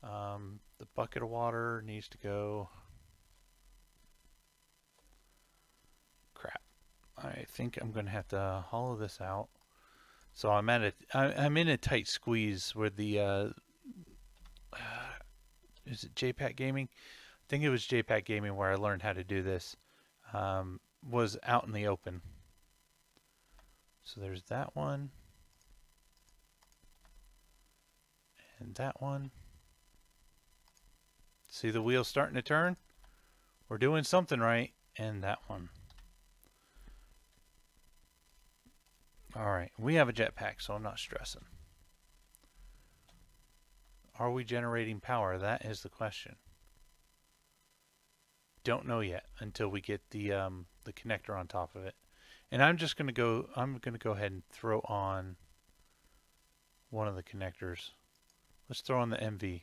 the bucket of water needs to go. Crap. I think I'm going to have to hollow this out. So I'm in a tight squeeze where the is it JPAC Gaming? I think it was JPAC Gaming where I learned how to do this. Was out in the open. So there's that one. And that one. See the wheel starting to turn? We're doing something right. And that one. Alright, we have a jetpack, so I'm not stressing. Are we generating power? That is the question. Don't know yet until we get the connector on top of it. And I'm just going to go, ahead and throw on one of the connectors. Let's throw on the MV.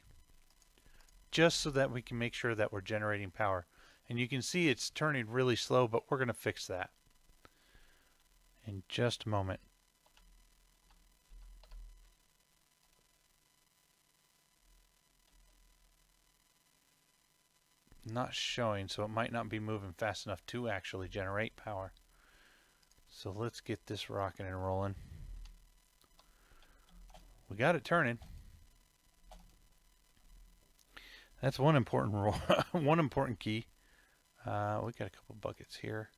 just so that we can make sure that we're generating power. And you can see it's turning really slow, but we're going to fix that in just a moment. Not showing, so it might not be moving fast enough to actually generate power. So let's get this rocking and rolling. We got it turning. That's one important rule, one important key. We got a couple buckets here.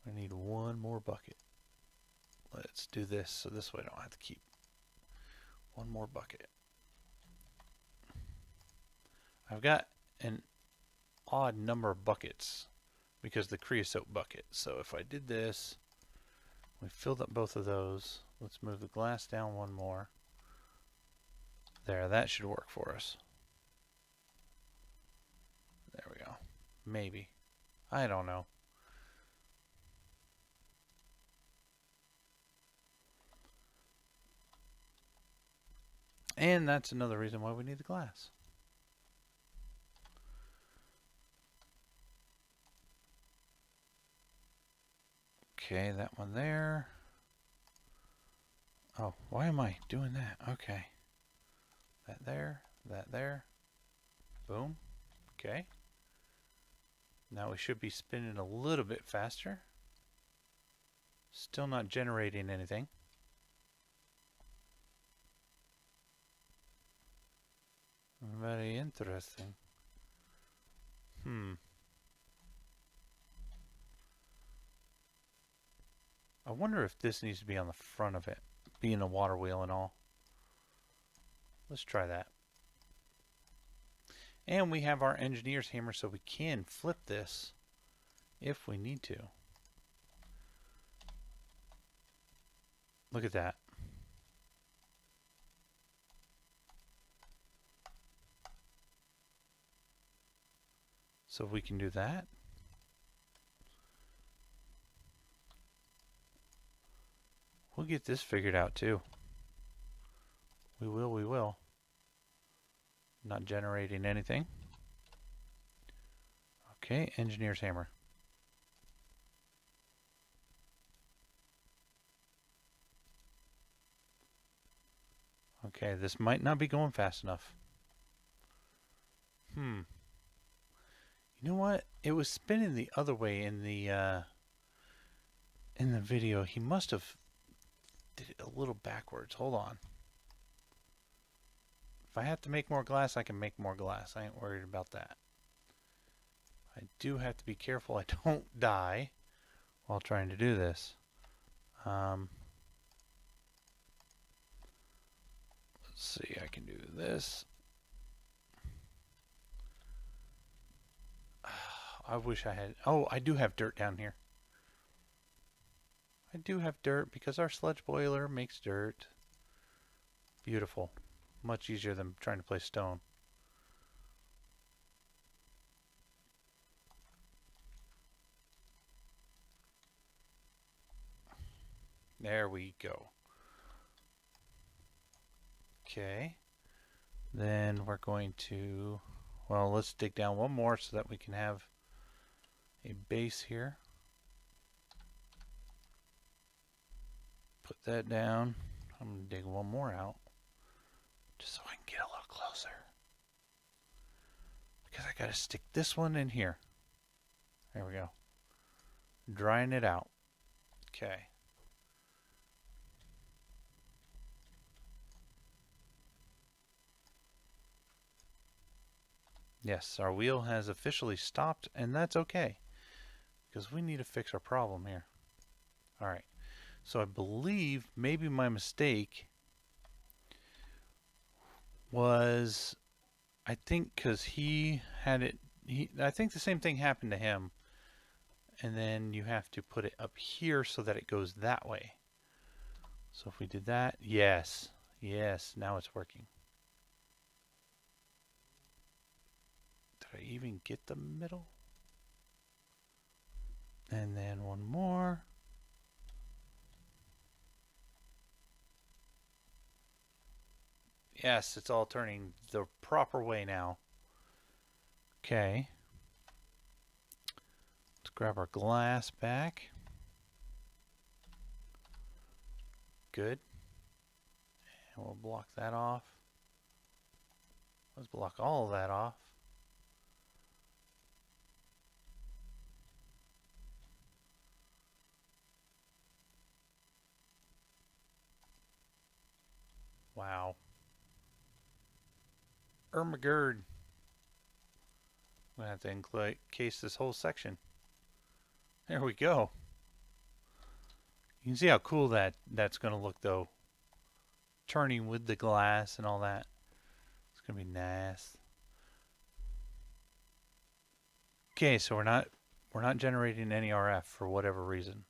I need one more bucket. Let's do this so this way I don't have to keep one more bucket. I've got an odd number of buckets because the creosote bucket. So if I did this, we filled up both of those. Let's move the glass down one more. There, that should work for us. There we go. Maybe. I don't know. And that's another reason why we need the glass. Okay, that one there. Oh, why am I doing that? Okay. That there, that there. Boom. Okay. Now we should be spinning a little bit faster. Still not generating anything. Very interesting. I wonder if this needs to be on the front of it, being a water wheel and all. Let's try that. And we have our engineer's hammer, so we can flip this if we need to. Look at that. So we can do that. We'll get this figured out too. We will. Not generating anything. Okay, engineer's hammer. Okay, this might not be going fast enough. You know what? It was spinning the other way in the video. He must have did it a little backwards. Hold on. If I have to make more glass, I can make more glass. I ain't worried about that. I do have to be careful I don't die while trying to do this. Let's see, I can do this. I wish I had... Oh, I do have dirt down here. I do have dirt because our sludge boiler makes dirt. Beautiful. Much easier than trying to place stone. There we go. Okay. Then we're going to... Well, let's dig down one more so that we can have a base here. Put that down. I'm going to dig one more out just so I can get a little closer. Because I got to stick this one in here. There we go. Drying it out. Okay. Yes, our wheel has officially stopped, and that's okay. Because we need to fix our problem here. Alright. So I believe maybe my mistake was, I think because he had it, I think the same thing happened to him. And then you have to put it up here so that it goes that way. So if we did that, yes, now it's working. Did I even get the middle? And then one more. Yes, it's all turning the proper way now. Okay. Let's grab our glass back. Good. And we'll block that off. Let's block all of that off. Wow. Ermagerd. I'm going to have to encase this whole section. There we go. You can see how cool that's going to look, though. Turning with the glass and all that. It's going to be nice. Okay, so we're not generating any RF for whatever reason.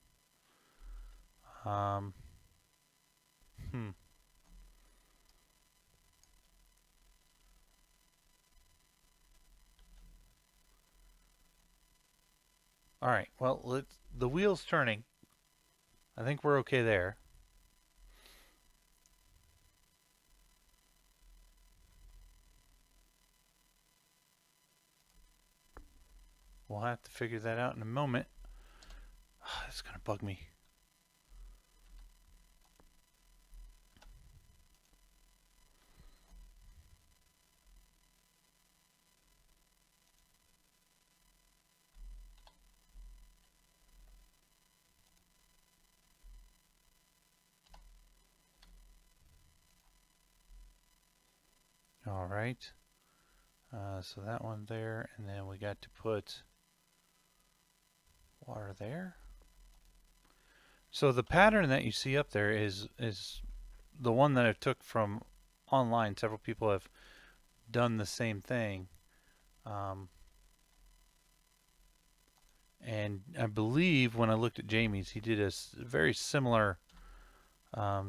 All right. Well, the wheel's turning. I think we're okay there. We'll have to figure that out in a moment. It's gonna bug me. All right. So that one there, and then we got to put water there. So the pattern that you see up there is the one that I took from online. Several people have done the same thing. And I believe when I looked at Jamie's, he did a very similar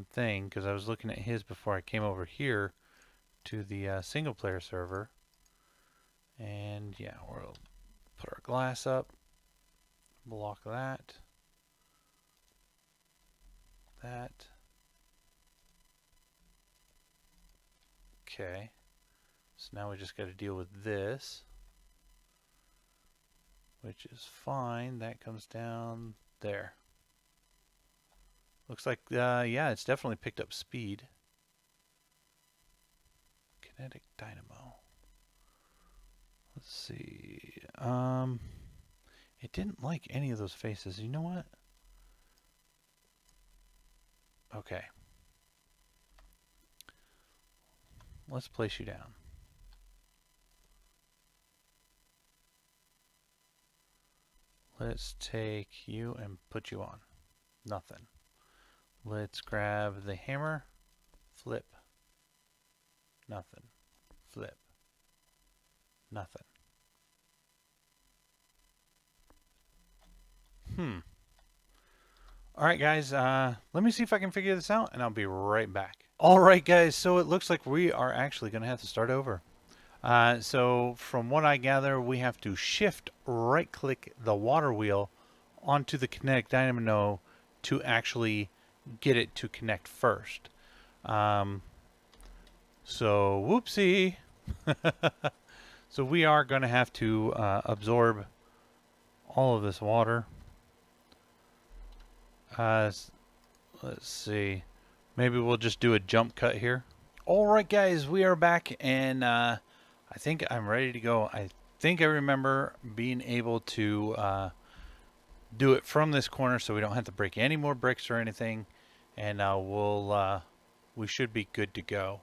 thing, because I was looking at his before I came over here to the single player server. And yeah, we'll put our glass up, block that, okay. So now we just got to deal with this, which is fine. That comes down there. Looks like, yeah, it's definitely picked up speed. Kinetic dynamo. Let's see. It didn't like any of those faces. You know what? Okay. Let's place you down. Let's take you and put you on. Nothing. Let's grab the hammer. Flip. Nothing. Flip. Nothing. Alright guys, let me see if I can figure this out, and I'll be right back. Alright guys, so it looks like we are actually going to have to start over. So from what I gather, we have to shift right click the water wheel onto the kinetic dynamo to actually get it to connect first. So whoopsie. So we are going to have to absorb all of this water. Let's see. Maybe we'll just do a jump cut here. Alright guys, we are back, and I think I'm ready to go. I think I remember being able to do it from this corner, so we don't have to break any more bricks or anything, and we should be good to go.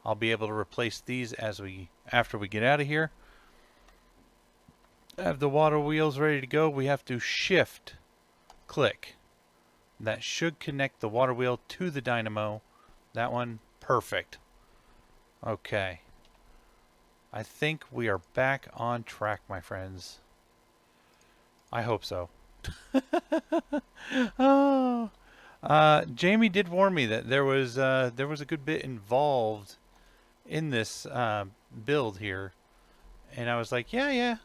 I'll be able to replace these after we get out of here. I have the water wheels ready to go. We have to shift click. That should connect the water wheel to the dynamo. That one, perfect. Okay. I think we are back on track, my friends. I hope so. Oh. Jamie did warn me that there was a good bit involved in this build here, and I was like, yeah,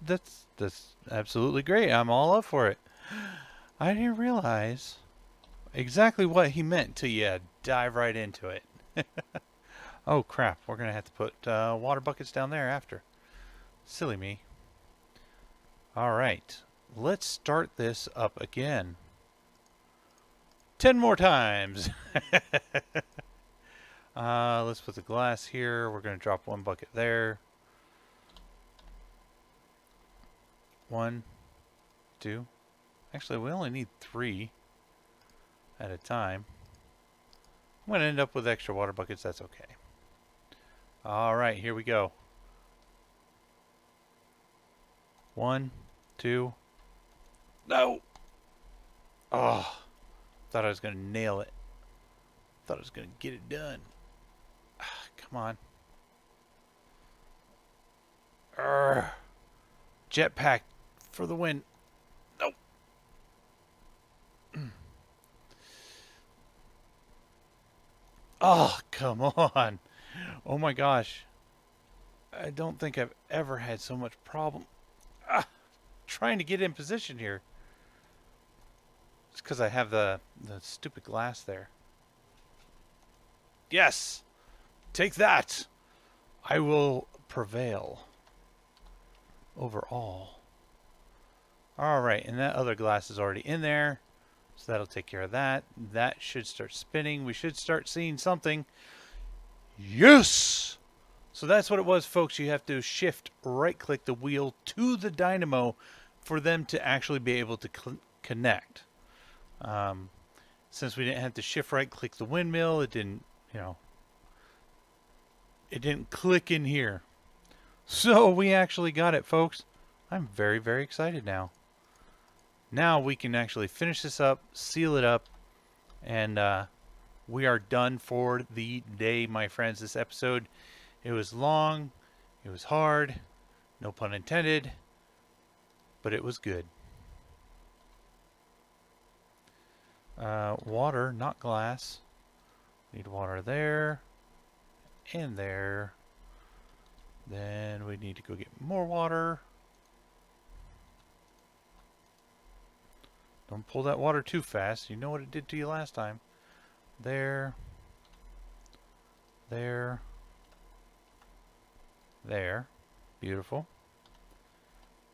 that's absolutely great. I'm all up for it. I didn't realize exactly what he meant till you dive right into it. Oh crap, we're gonna have to put water buckets down there after. Silly me. Alright, let's start this up again. 10 more times. Let's put the glass here. We're gonna drop one bucket there. 1, 2. Actually, we only need 3 at a time. I'm going to end up with extra water buckets. That's okay. All right, here we go. 1, 2. No! Oh, thought I was going to nail it. Thought I was going to get it done. Come on. Jetpack for the win. Nope. Oh, come on. Oh my gosh. I don't think I've ever had so much problem trying to get in position here. It's because I have the stupid glass there. Yes! Take that! I will prevail over all. Alright, and that other glass is already in there. So that'll take care of that. That should start spinning. We should start seeing something. Yes! So that's what it was, folks. You have to shift right-click the wheel to the dynamo for them to actually be able to connect. Since we didn't have to shift right-click the windmill, it didn't, it didn't click in here. So we actually got it, folks. I'm very, very excited now. Now we can actually finish this up, seal it up, and we are done for the day, my friends. This episode, it was long, it was hard, no pun intended, but it was good. Water, not glass. Need water there and there. Then we need to go get more water. Don't pull that water too fast. You know what it did to you last time. There. There. There. Beautiful.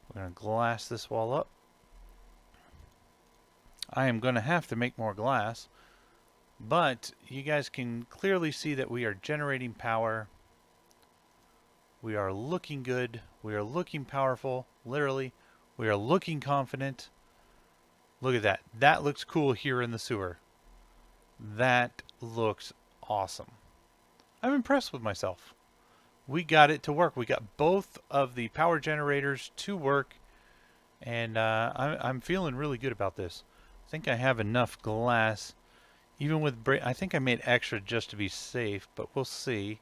We're going to glass this wall up. I am going to have to make more glass. But you guys can clearly see that we are generating power. We are looking good. We are looking powerful. Literally. We are looking confident. Look at that. That looks cool here in the sewer. That looks awesome. I'm impressed with myself. We got it to work. We got both of the power generators to work. And I'm feeling really good about this. I think I have enough glass. Even with I think I made extra just to be safe, but we'll see.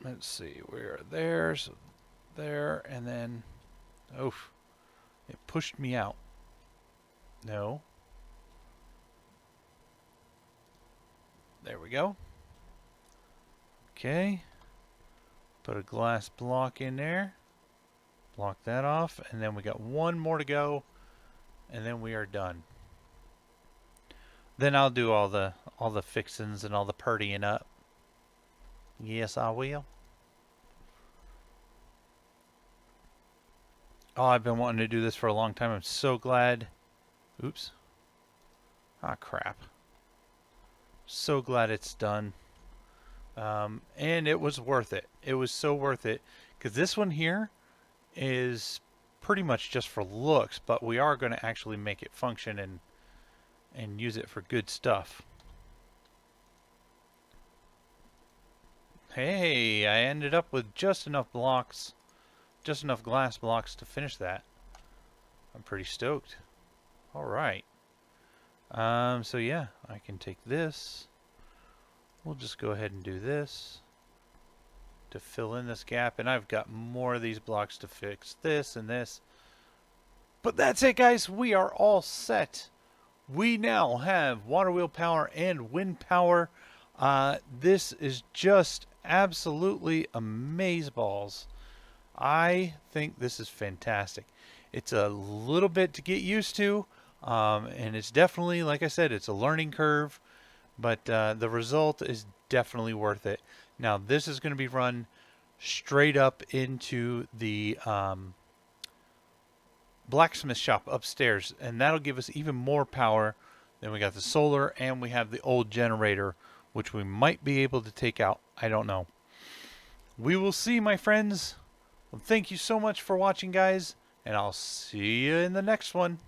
Let's see. We're there. So there, and then, oof, it pushed me out. No. There we go. Okay. Put a glass block in there. Block that off, and then we got one more to go, and then we are done. Then I'll do all the fixins and all the purdying up. Yes, I will. Oh, I've been wanting to do this for a long time. I'm so glad. Oops. Ah, crap. So glad it's done. And it was worth it. It was so worth it. Because this one here is pretty much just for looks, but we are going to actually make it function and use it for good stuff. Hey, I ended up with just enough blocks. Just enough glass blocks to finish that. I'm pretty stoked. Alright. So yeah, I can take this. We'll just go ahead and do this to fill in this gap. And I've got more of these blocks to fix this and this. But that's it, guys. We are all set. We now have water wheel power and wind power. This is just absolutely amazeballs. I think this is fantastic. It's a little bit to get used to. And it's definitely, like I said, it's a learning curve, but the result is definitely worth it. Now, this is going to be run straight up into the blacksmith shop upstairs, and that'll give us even more power. Then we got the solar, and we have the old generator, which we might be able to take out. I don't know. We will see, my friends. Well, thank you so much for watching, guys, and I'll see you in the next one.